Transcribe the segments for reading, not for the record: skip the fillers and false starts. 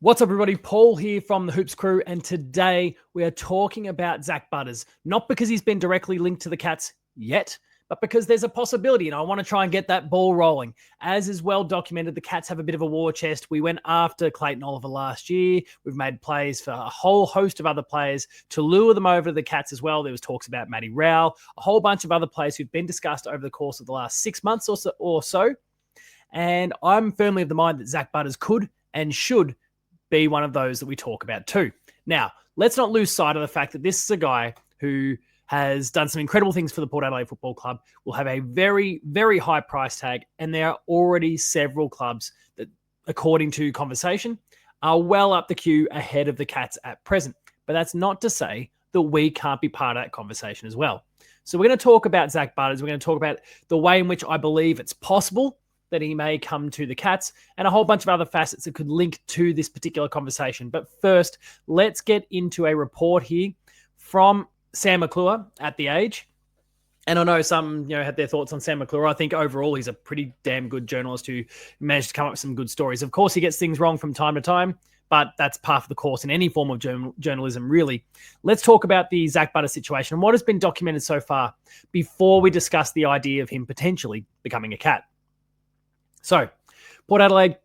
What's up, everybody? Paul here from the Hoops Crew, and today we are talking about Zak Butters, not because he's been directly linked to the Cats yet, but because there's a possibility, and I want to try and get that ball rolling. As is well documented, the Cats have a bit of a war chest. We went after Clayton Oliver last year. We've made plays for a whole host of other players to lure them over to the Cats as well. There was talks about Matty Rowell, a whole bunch of other players who've been discussed over the course of the last 6 months or so. And I'm firmly of the mind that Zak Butters could and should be one of those that we talk about too. Now, let's not lose sight of the fact that this is a guy who has done some incredible things for the Port Adelaide Football Club, will have a very, very high price tag, and there are already several clubs that, according to conversation, are well up the queue ahead of the Cats at present. But that's not to say that we can't be part of that conversation as well. So we're going to talk about Zak Butters. We're going to talk about the way in which I believe it's possible that he may come to the Cats, and a whole bunch of other facets that could link to this particular conversation. But first, let's get into a report here from Sam McClure at The Age. And I know some had their thoughts on Sam McClure. I think overall he's a pretty damn good journalist who managed to come up with some good stories. Of course, he gets things wrong from time to time, but that's part of the course in any form of journalism, really. Let's talk about the Zak Butters situation and what has been documented so far before we discuss the idea of him potentially becoming a Cat. So, Port Adelaide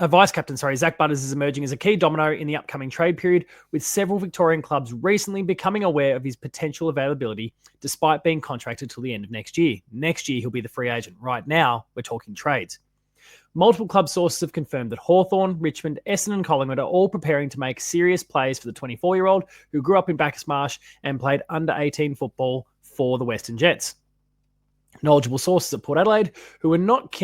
Vice Captain, Zak Butters is emerging as a key domino in the upcoming trade period, with several Victorian clubs recently becoming aware of his potential availability, despite being contracted till the end of next year. Next year, he'll be the free agent. Right now, we're talking trades. Multiple club sources have confirmed that Hawthorn, Richmond, Essendon and Collingwood are all preparing to make serious plays for the 24-year-old who grew up in Bacchus Marsh and played under-18 football for the Western Jets. Knowledgeable sources at Port Adelaide, who were not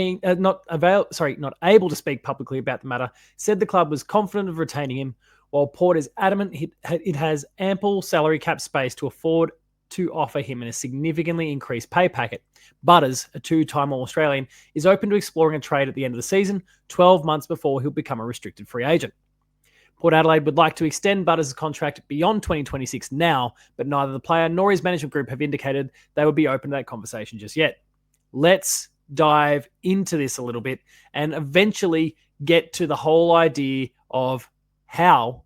able to speak publicly about the matter, said the club was confident of retaining him, while Port is adamant it has ample salary cap space to afford to offer him in a significantly increased pay packet. Butters, a two-time All-Australian, is open to exploring a trade at the end of the season, 12 months before he'll become a restricted free agent. Port Adelaide would like to extend Butters' contract beyond 2026 now, but neither the player nor his management group have indicated they would be open to that conversation just yet. Let's dive into this a little bit and eventually get to the whole idea of how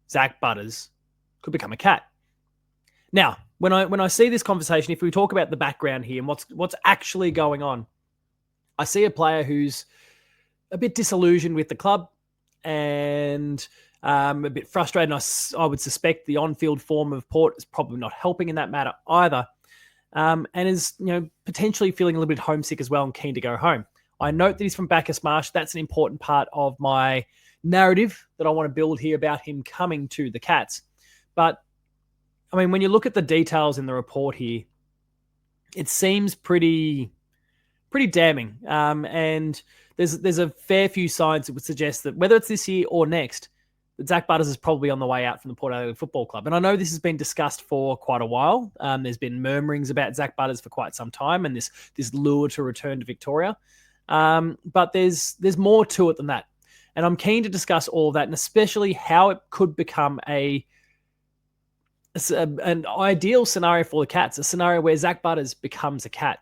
Zak Butters could become a Cat. Now, when I see this conversation, if we talk about the background here and what's actually going on, I see a player who's a bit disillusioned with the club and a bit frustrated. I would suspect the on-field form of Port is probably not helping in that matter either, and is potentially feeling a little bit homesick as well and keen to go home. I note that he's from Bacchus Marsh. That's an important part of my narrative that I want to build here about him coming to the Cats. But I mean, when you look at the details in the report here, it seems pretty damning. And there's a fair few signs that would suggest that whether it's this year or next, that Zak Butters is probably on the way out from the Port Adelaide Football Club. And I know this has been discussed for quite a while. There's been murmurings about Zak Butters for quite some time and this lure to return to Victoria. But there's more to it than that. And I'm keen to discuss all of that, and especially how it could become an ideal scenario for the Cats, a scenario where Zak Butters becomes a Cat.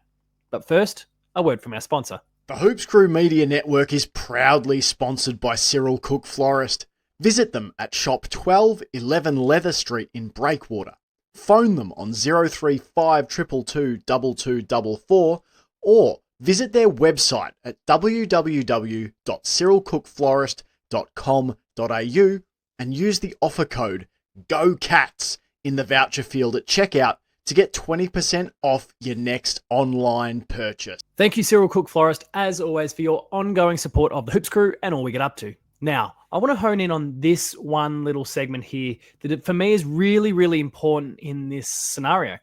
But first, a word from our sponsor. The Hoops Crew Media Network is proudly sponsored by Cyril Cook Florist. Visit them at shop 1211 Leather Street in Breakwater. Phone them on 035 222 2244 or visit their website at www.cyrilcookflorist.com.au and use the offer code GOCATS in the voucher field at checkout to get 20% off your next online purchase. Thank you, Cyril Cook Florist, as always, for your ongoing support of the Hoops Crew and all we get up to. Now, I want to hone in on this one little segment here that for me is really, really important in this scenario.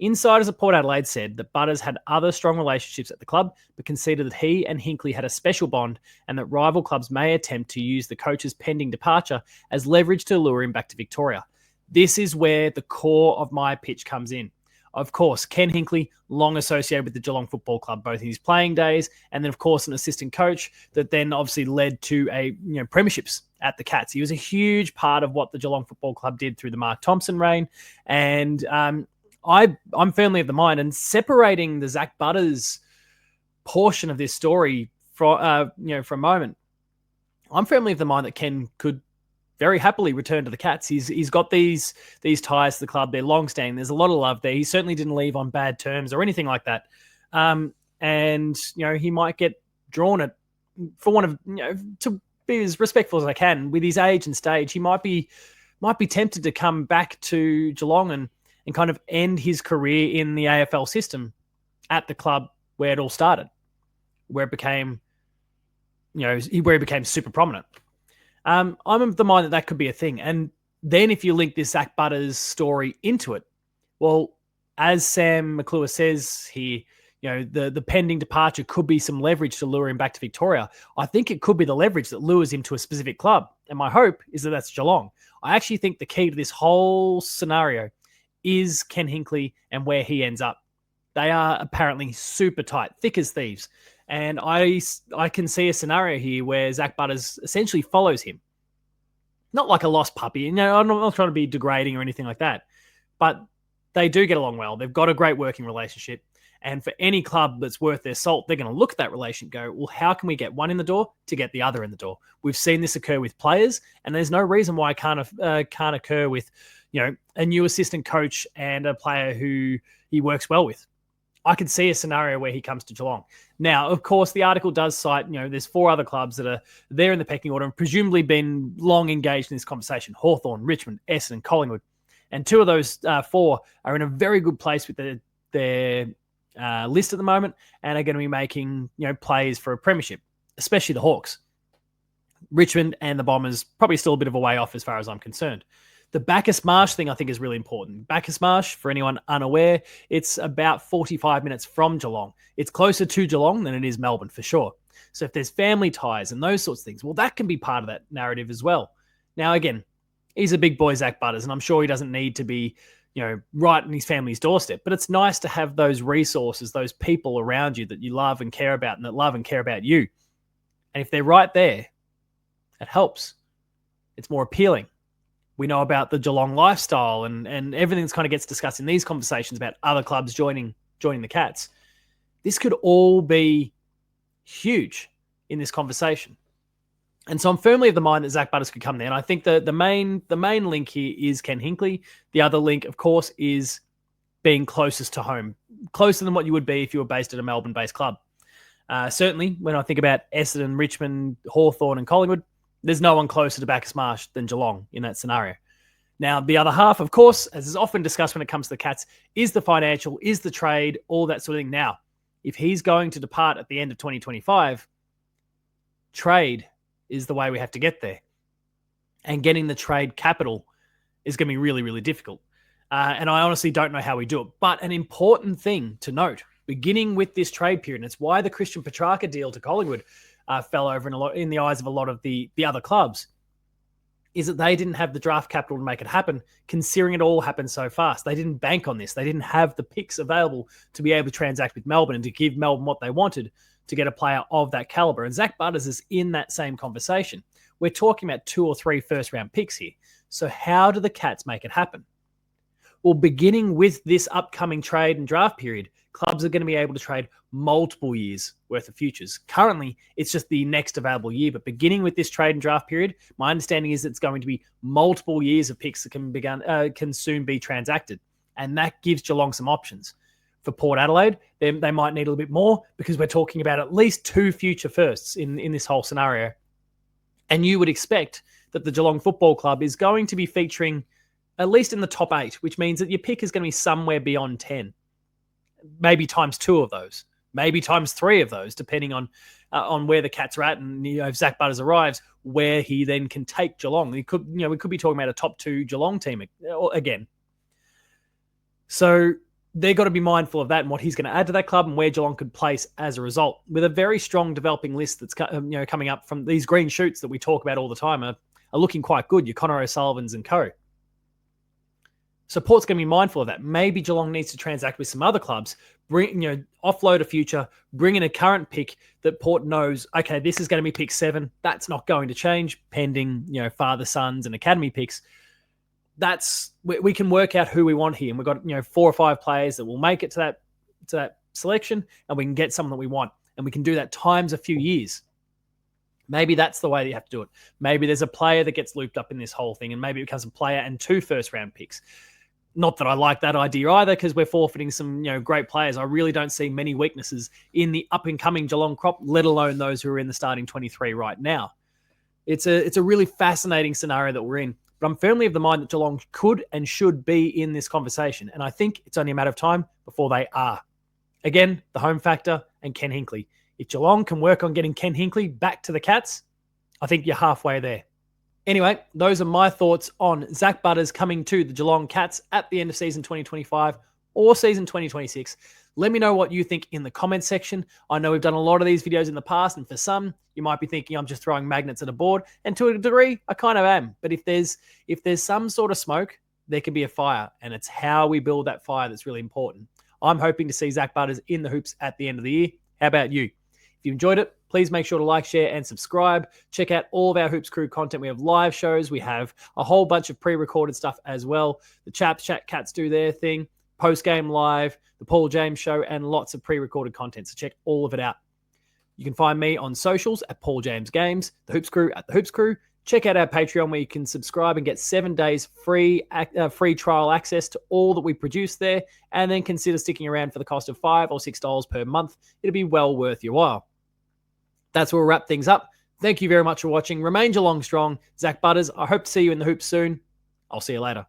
Insiders at Port Adelaide said that Butters had other strong relationships at the club, but conceded that he and Hinkley had a special bond and that rival clubs may attempt to use the coach's pending departure as leverage to lure him back to Victoria. This is where the core of my pitch comes in. Of course, Ken Hinkley, long associated with the Geelong Football Club, both in his playing days, and then, of course, an assistant coach that then obviously led to premierships at the Cats. He was a huge part of what the Geelong Football Club did through the Mark Thompson reign, and I'm firmly of the mind, and separating the Zak Butters portion of this story for a moment, I'm firmly of the mind that Ken could very happily return to the Cats. He's got these ties to the club. They're long-standing. There's a lot of love there. He certainly didn't leave on bad terms or anything like that. And he might get drawn at, for one of to be as respectful as I can with his age and stage. He might be tempted to come back to Geelong and kind of end his career in the AFL system at the club where it all started, where it became where he became super prominent. I'm of the mind that could be a thing. And then if you link this Zak Butters story into it, well, as Sam McClure says here, the pending departure could be some leverage to lure him back to Victoria. I think it could be the leverage that lures him to a specific club. And my hope is that that's Geelong. I actually think the key to this whole scenario is Ken Hinkley and where he ends up. They are apparently super tight, thick as thieves. And I can see a scenario here where Zak Butters essentially follows him. Not like a lost puppy. I'm not trying to be degrading or anything like that. But they do get along well. They've got a great working relationship. And for any club that's worth their salt, they're going to look at that relationship and go, well, how can we get one in the door to get the other in the door? We've seen this occur with players, and there's no reason why it can't occur with a new assistant coach and a player who he works well with. I could see a scenario where he comes to Geelong. Now, of course, the article does cite, there's 4 other clubs that are there in the pecking order and presumably been long engaged in this conversation: Hawthorn, Richmond, Essendon, Collingwood. And 2 of those 4 are in a very good place with their list at the moment and are going to be making plays for a premiership, especially the Hawks. Richmond and the Bombers probably still a bit of a way off as far as I'm concerned. The Bacchus Marsh thing I think is really important. Bacchus Marsh, for anyone unaware, it's about 45 minutes from Geelong. It's closer to Geelong than it is Melbourne for sure. So if there's family ties and those sorts of things, well, that can be part of that narrative as well. Now, again, he's a big boy, Zak Butters, and I'm sure he doesn't need to be right on his family's doorstep. But it's nice to have those resources, those people around you that you love and care about and that love and care about you. And if they're right there, it helps. It's more appealing. We know about the Geelong lifestyle and everything that kind of gets discussed in these conversations about other clubs joining the Cats. This could all be huge in this conversation. And so I'm firmly of the mind that Zak Butters could come there. And I think the main link here is Ken Hinkley. The other link, of course, is being closest to home, closer than what you would be if you were based at a Melbourne-based club. Certainly, when I think about Essendon, Richmond, Hawthorn, and Collingwood, there's no one closer to Bacchus Marsh than Geelong in that scenario. Now, the other half, of course, as is often discussed when it comes to the Cats, is the financial, is the trade, all that sort of thing. Now, if he's going to depart at the end of 2025, trade is the way we have to get there. And getting the trade capital is going to be really, really difficult. And I honestly don't know how we do it. But an important thing to note, beginning with this trade period, and it's why the Christian Petrarca deal to Collingwood fell over in the eyes of a lot of the other clubs, is that they didn't have the draft capital to make it happen, considering it all happened so fast. They didn't bank on this. They didn't have the picks available to be able to transact with Melbourne and to give Melbourne what they wanted to get a player of that caliber. And Zak Butters is in that same conversation. We're talking about 2 or 3 first-round picks here. So how do the Cats make it happen? Well, beginning with this upcoming trade and draft period, clubs are going to be able to trade multiple years worth of futures. Currently, it's just the next available year, but beginning with this trade and draft period, my understanding is it's going to be multiple years of picks that can soon be transacted. And that gives Geelong some options. For Port Adelaide, they might need a little bit more because we're talking about at least 2 future firsts in this whole scenario. And you would expect that the Geelong Football Club is going to be featuring at least in the top 8, which means that your pick is going to be somewhere beyond 10. Maybe times 2 of those, maybe times 3 of those, depending on where the Cats are at, and if Zak Butters arrives, where he then can take Geelong. We could be talking about a top 2 Geelong team again. So they've got to be mindful of that and what he's going to add to that club and where Geelong could place as a result, with a very strong developing list that's coming up from these green shoots that we talk about all the time are looking quite good. Your Connor O'Sullivans and co. So Port's going to be mindful of that. Maybe Geelong needs to transact with some other clubs, offload a future, bring in a current pick that Port knows, okay, this is going to be pick 7. That's not going to change pending, father, sons, and academy picks. We can work out who we want here. And we've got, 4 or 5 players that will make it to that selection, and we can get someone that we want. And we can do that times a few years. Maybe that's the way that you have to do it. Maybe there's a player that gets looped up in this whole thing, and maybe it becomes a player and 2 first-round picks. Not that I like that idea either, because we're forfeiting some great players. I really don't see many weaknesses in the up-and-coming Geelong crop, let alone those who are in the starting 23 right now. It's a really fascinating scenario that we're in. But I'm firmly of the mind that Geelong could and should be in this conversation, and I think it's only a matter of time before they are. Again, the home factor and Ken Hinkley. If Geelong can work on getting Ken Hinkley back to the Cats, I think you're halfway there. Anyway, those are my thoughts on Zak Butters coming to the Geelong Cats at the end of season 2025 or season 2026. Let me know what you think in the comments section. I know we've done a lot of these videos in the past, and for some, you might be thinking I'm just throwing magnets at a board, and to a degree, I kind of am. But if there's some sort of smoke, there can be a fire, and it's how we build that fire that's really important. I'm hoping to see Zak Butters in the hoops at the end of the year. How about you? If you enjoyed it, please make sure to like, share, and subscribe. Check out all of our Hoops Crew content. We have live shows. We have a whole bunch of pre-recorded stuff as well. The Chat Cats do their thing, post-game live, the Paul James Show, and lots of pre-recorded content. So check all of it out. You can find me on socials at Paul James Games, the Hoops Crew at the Hoops Crew. Check out our Patreon where you can subscribe and get 7 days free trial access to all that we produce there, and then consider sticking around for the cost of $5 or $6 per month. It'll be well worth your while. That's where we'll wrap things up. Thank you very much for watching. Remain Geelong strong. Zak Butters, I hope to see you in the hoops soon. I'll see you later.